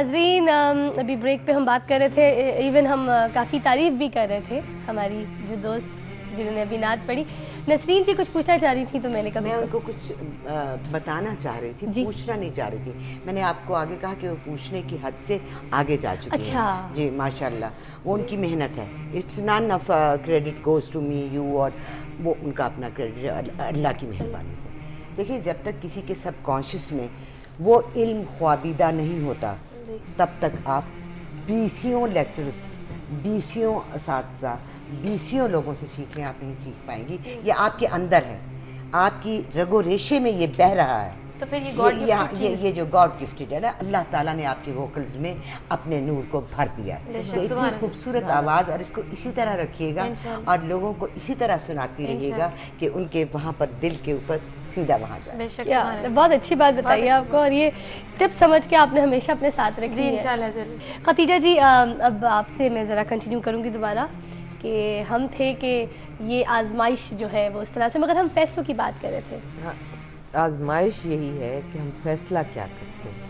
ناظرین ابھی بریک پہ ہم بات کر رہے تھے، ایون ہم کافی تعریف بھی کر رہے تھے ہماری جو دوست جنہوں نے ابھی نعت پڑھی. نسرین جی کچھ پوچھنا چاہ رہی تھی تو میں نے کہا میں ان کو کچھ بتانا چاہ رہی تھی، پوچھنا نہیں چاہ رہی تھی. میں نے آپ کو آگے کہا کہ وہ پوچھنے کی حد سے آگے جا چکی ہیں. جی ماشاءاللہ وہ ان کی محنت ہے. It's none of credit goes to me you, اور وہ ان کا اپنا کریڈٹ اللہ کی مہربانی سے. دیکھیے جب تک کسی کے سب کانشیس میں وہ علم خوابیدہ نہیں ہوتا تب تک آپ بیسیوں لیکچرز، بیسیوں اساتذہ، بیسیوں لوگوں سے سیکھیں آپ نہیں سیکھ پائیں گی. یہ آپ کے اندر ہے، آپ کی رگ و ریشے میں یہ بہہ رہا ہے. تو پھر یہ جو گاڈ گفٹڈ ہے نا، اللہ تعالیٰ نے آپ کے ووکلز میں اپنے نور کو بھر دیا. تو اتنی خوبصورت آواز، اور اس کو اسی طرح رکھیے گا اور لوگوں کو اسی طرح سناتی رہیے گا کہ ان کے وہاں پر دل کے اوپر سیدھا وہاں جائے. بہت اچھی بات بتائی آپ کو، اور یہ ٹپ سمجھ کے آپ نے ہمیشہ اپنے ساتھ رکھی ہے. انشاءاللہ ضرور. ختیجہ جی اب آپ سے میں ذرا کنٹینیو کروں گی دوبارہ کہ ہم تھے کہ یہ آزمائش جو ہے وہ اس طرح سے، مگر ہم فیصلوں کی بات کر رہے تھے. آزمائش یہی ہے کہ ہم فیصلہ کیا کرتے ہیں.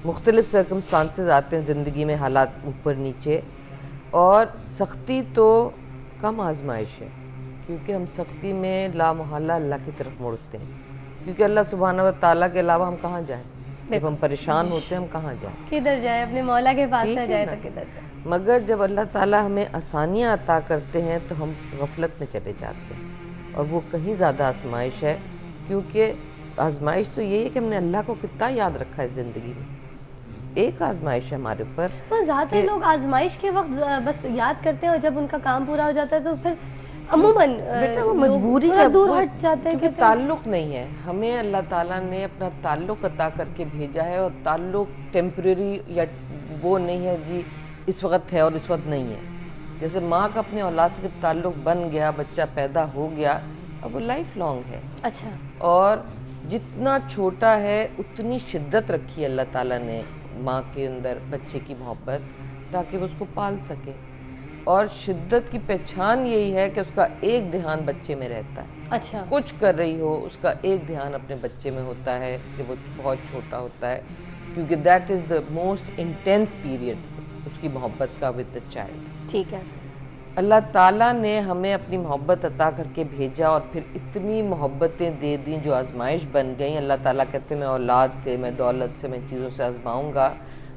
مختلف سرکمسٹانسز آتے ہیں زندگی میں، حالات اوپر نیچے، اور سختی تو کم آزمائش ہے کیونکہ ہم سختی میں لا محالہ اللہ کی طرف مڑتے ہیں. کیونکہ اللہ سبحانہ و تعالیٰ کے علاوہ ہم کہاں جائیں؟ جب ہم پریشان ہوتے ہیں ہم کہاں جائیں؟ کدھر جائیں؟ اپنے مولا کے پاس نہ جائے تو کدھر جائیں؟ مگر جب اللہ تعالیٰ ہمیں آسانیاں عطا کرتے ہیں تو ہم غفلت میں چلے جاتے ہیں، اور وہ کہیں زیادہ آزمائش ہے. کیونکہ آزمائش تو یہی ہے کہ ہم نے اللہ کو کتنا یاد رکھا ہے زندگی میں. ایک آزمائش ہے ہمارے اوپر. زیادہ تر لوگ آزمائش کے وقت بس یاد کرتے ہیں، اور جب ان کا کام پورا ہو جاتا ہے تو پھر عموماً وہ مجبوری کا دور ہٹ جاتے ہیں. کیونکہ تعلق نہیں ہے. ہمیں اللہ تعالیٰ نے اپنا تعلق عطا کر کے بھیجا ہے، اور تعلق ٹیمپریری یا وہ نہیں ہے جی اس وقت ہے اور اس وقت نہیں ہے. جیسے ماں کا اپنے اولاد سے جب تعلق بن گیا، بچہ پیدا ہو گیا، اب وہ لائف لانگ ہے. اچھا. اور جتنا چھوٹا ہے اتنی شدت رکھی اللہ تعالیٰ نے ماں کے اندر بچے کی محبت، تاکہ وہ اس کو پال سکے. اور شدت کی پہچان یہی ہے کہ اس کا ایک دھیان بچے میں رہتا ہے. اچھا. کچھ کر رہی ہو اس کا ایک دھیان اپنے بچے میں ہوتا ہے کہ وہ بہت چھوٹا ہوتا ہے، کیونکہ that is the most intense period اس کی محبت کا ود دا چائلڈ. ٹھیک ہے. اللہ تعالیٰ نے ہمیں اپنی محبت عطا کر کے بھیجا، اور پھر اتنی محبتیں دے دیں جو آزمائش بن گئیں. اللہ تعالیٰ کہتے ہیں میں اولاد سے، میں دولت سے، میں چیزوں سے آزماؤں گا.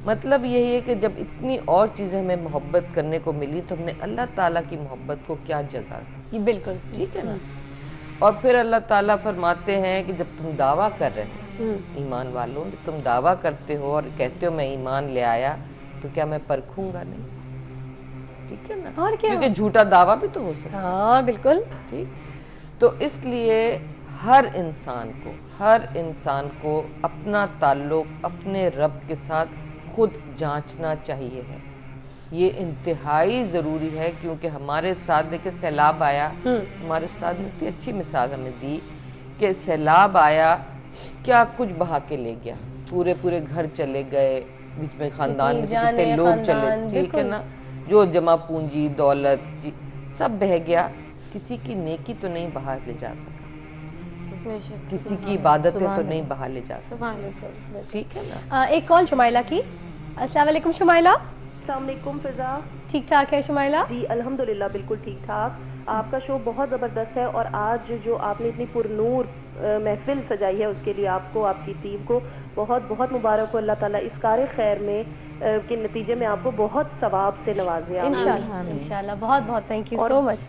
مطلب یہی ہے کہ جب اتنی اور چیزیں ہمیں محبت کرنے کو ملی تو ہم نے اللہ تعالیٰ کی محبت کو کیا جگہ دی. بالکل ٹھیک ہے نا. اور پھر اللہ تعالیٰ فرماتے ہیں کہ جب تم دعویٰ کر رہے ہو ایمان والوں، جب تم دعویٰ کرتے ہو اور کہتے ہو میں ایمان لے آیا، تو کیا میں پرکھوں گا نہیں؟ ٹھیک ہے نا. اور کیا، کیونکہ جھوٹا دعویٰ بھی تو ہو سکتا ہے. ہاں بالکل ٹھیک. تو اس لیے ہر انسان کو اپنا تعلق اپنے رب کے ساتھ خود جانچنا چاہیے ہے. یہ انتہائی ضروری ہے، کیونکہ ہمارے ساتھ دیکھیں سیلاب آیا، ہمارے استاد نے اتنی اچھی مثال ہمیں دی کہ سیلاب آیا کیا کچھ بہا کے لے گیا، پورے گھر چلے گئے، بیچ میں خاندان میں کتنے لوگ چلے. ٹھیک ہے نا. جو جمع پونجی دولت سب بہہ گیا. کسی کی نیکی تو نہیں بہا لے جا سکا، کسی کی عبادتیں تو نہیں بہا لے جا سکا. ٹھیک ہے نا. ایک کال شمائلہ کی. السلام علیکم شمائلہ. السلام علیکم فضا. ٹھیک ٹھاک ہے شمائلہ؟ جی الحمدللہ بالکل ٹھیک ٹھاک. آپ کا شو بہت زبردست ہے، اور آج جو آپ نے اتنی پر نور محفل سجائی ہے اس کے لیے آپ کو، آپ کی ٹیم کو بہت بہت مبارک ہو. اللہ تعالیٰ اس کار خیر میں کے نتیجے میں آپ کو بہت ثواب سے نوازے. انشاءاللہ. بہت بہت تھینک یو سو مچ.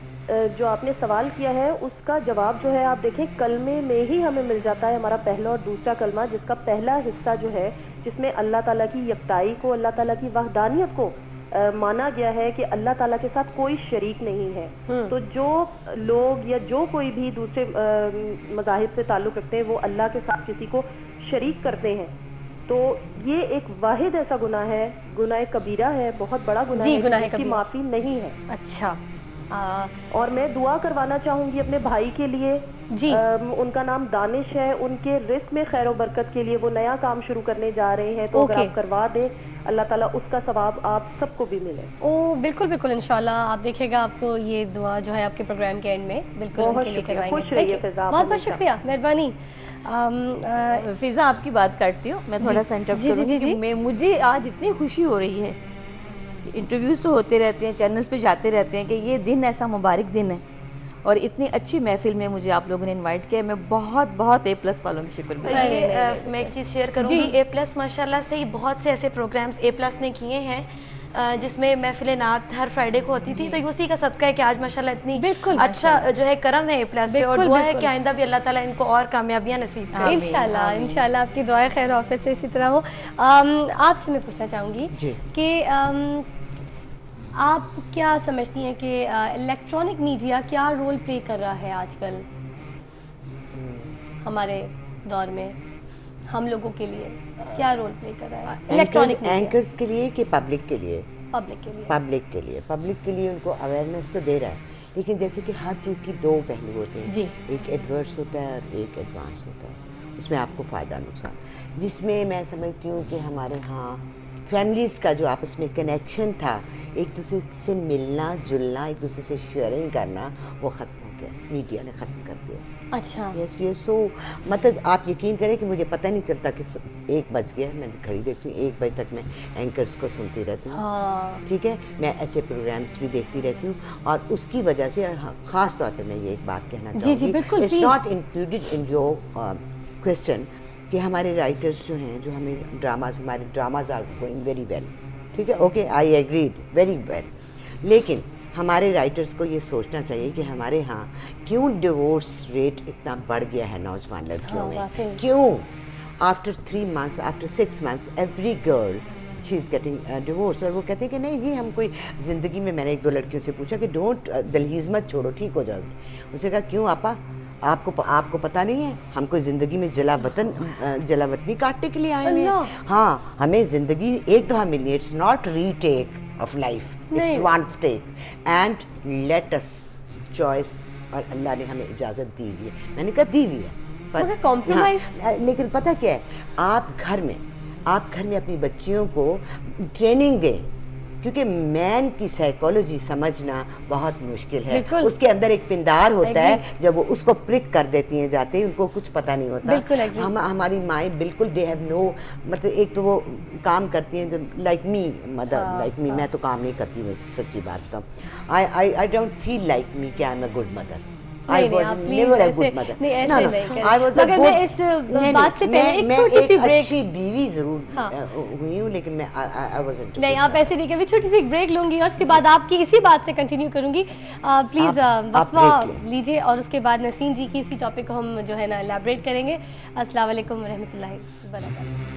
جو آپ نے سوال کیا ہے اس کا جواب جو ہے آپ دیکھیں کلمے میں ہی ہمیں مل جاتا ہے. ہمارا پہلا اور دوسرا کلمہ، جس کا پہلا حصہ جو ہے جس میں اللہ تعالیٰ کی یکتائی کو، اللہ تعالیٰ کی وحدانیت کو مانا گیا ہے کہ اللہ تعالیٰ کے ساتھ کوئی شریک نہیں ہے. تو جو لوگ یا جو کوئی بھی دوسرے مذاہب سے تعلق رکھتے ہیں وہ اللہ کے ساتھ کسی کو شریک کرتے ہیں، تو یہ ایک واحد ایسا گناہ ہے، گناہ کبیرہ ہے، بہت بڑا گناہ ہے جس کی معافی نہیں ہے. اچھا. اور میں دعا کروانا چاہوں گی اپنے بھائی کے لیے. جی. ان کا نام دانش ہے. ان کے رزق میں خیر و برکت کے لیے وہ نیا کام شروع کرنے جا رہے ہیں، تو اگر آپ کروا دیں اللہ تعالیٰ اس کا ثواب آپ سب کو بھی ملے. بالکل بالکل انشاءاللہ. آپ دیکھیں گا آپ کو یہ دعا جو ہے آپ کے پروگرام کے اینڈ میں بالکل ان کے لیے کروائیں گے. خوش رہیے فضا. بہت بہت شکریہ، مہربانی. فضا آپ کی بات کاٹتی ہوں میں تھوڑا سا انٹرپٹ کروں کہ مجھے آج اتنی خوشی ہو رہی ہے، انٹرویوز تو ہوتے رہتے ہیں، چینلز پہ جاتے رہتے ہیں، کہ یہ دن ایسا مبارک دن ہے اور اتنی اچھی محفل میں مجھے آپ لوگوں نے انوائٹ کیا. میں بہت بہت A+ والوں کی شکر گزار. میں ایک چیز شیئر کروں گی، A+ ماشاء اللہ سے بہت سے ایسے پروگرامز A+ نے کیے ہیں جس میں محفل نعت ہر فرائیڈے کو ہوتی تھی، تو یہ اسی کا صدقہ ہے کہ آج ماشاءاللہ اتنی اچھا جو ہے کرم ہے A+ پہ، اور دعا ہے کہ آئندہ بھی اللہ تعالیٰ ان کو اور کامیابیاں نصیب کرے. انشاءاللہ آپ کی دعائیں خیر آفت سے اسی طرح ہو. آپ سے میں پوچھنا چاہوں گی کہ آپ کیا سمجھتی ہیں کہ الیکٹرانک میڈیا کیا رول پلے کر رہا ہے آج کل ہمارے دور میں، ہم لوگوں کے لیے کیا رول پلے کر رہا ہے الیکٹرانک میڈیا؟ اینکرز کے لیے کہ پبلک کے لیے؟ پبلک کے لیے ان کو اویئرنیس تو دے رہا ہے، لیکن جیسے کہ ہر چیز کی دو پہلو ہوتے ہیں، ایک ایڈورس ہوتا ہے اور ایک ایڈوانس ہوتا ہے. اس میں آپ کو فائدہ نقصان، جس میں میں سمجھتی ہوں کہ ہمارے ہاں فیملیز کا جو آپس میں کنیکشن تھا، ایک دوسرے سے ملنا جلنا، ایک دوسرے سے شیئرنگ کرنا، وہ ختم ہو گیا، میڈیا نے ختم کر دیا. اچھا یس یہ سو مطلب آپ یقین کریں کہ مجھے پتہ نہیں چلتا کہ 1 بج گیا، میں گھڑی دیکھتی ہوں 1 بجے تک میں اینکرز کو سنتی رہتی ہوں. ٹھیک ہے، میں ایسے پروگرامس بھی دیکھتی رہتی ہوں، اور اس کی وجہ سے خاص طور پہ میں یہ ایک بات کہنا چاہوں گی، it's not included in your question کہ ہمارے رائٹرز جو ہیں، جو ہمیں ہمارے dramas are going very well. ٹھیک ہے، okay I agreed very well, لیکن ہمارے رائٹرز کو یہ سوچنا چاہیے کہ ہمارے ہاں کیوں ڈیورس ریٹ اتنا بڑھ گیا ہے نوجوان لڑکیوں میں، کیوں after 3 months after 6 months every girl she is getting divorce. اور وہ کہتے ہیں کہ نہیں جی ہم کوئی زندگی میں نے 1-2 لڑکیوں سے پوچھا کہ ڈونٹ دلہیز مت چھوڑو، ٹھیک ہو جاؤ گے. اس نے کہا کیوں آپا، آپ کو پتہ نہیں ہے ہم کوئی زندگی میں جلا وطنی کاٹنے کے لیے آئے ہیں. ہاں ہمیں زندگی ایک دفعہ ملنی ہے، it's not retake of life, it's one take and let us choice. اور اللہ نے ہمیں اجازت دی ہوئی ہے، میں نے کہا دی ہوئی ہے، پر لیکن پتہ کیا ہے، آپ گھر میں اپنی بچیوں کو ٹریننگ دیں، کیونکہ مین کی سائیکالوجی سمجھنا بہت مشکل ہے. اس کے اندر ایک پندار ہوتا ہے، جب وہ اس کو پرک کر دیتی ہیں جاتے ان کو کچھ پتہ نہیں ہوتا. ہماری مائیں بالکل دے ہیو نو، مطلب ایک تو وہ کام کرتی ہیں like me mother, like me, میں تو کام نہیں کرتی ہوں سچی بات تو. I don't feel like me کہ I am a good mother. I was never a good mother. No, I was a good. میں اس بات سے پہلے ایک چھوٹی سی بریک، اچھی بیوی ضرور ہوئی ہوں، لیکن میں I wasn't. نہیں آپ ایسے نہیں کہ میں چھوٹی سی ایک بریک لوں گی اور اس کے بعد آپ کی اسی بات سے کنٹینیو کروں گی. پلیز وقفہ لیجیے اور اس کے بعد نسرین جی کی اسی ٹاپک کو ہم جو ہے نا الیبریٹ کریں گے. السلام علیکم ورحمۃ اللہ وبرکاتہ.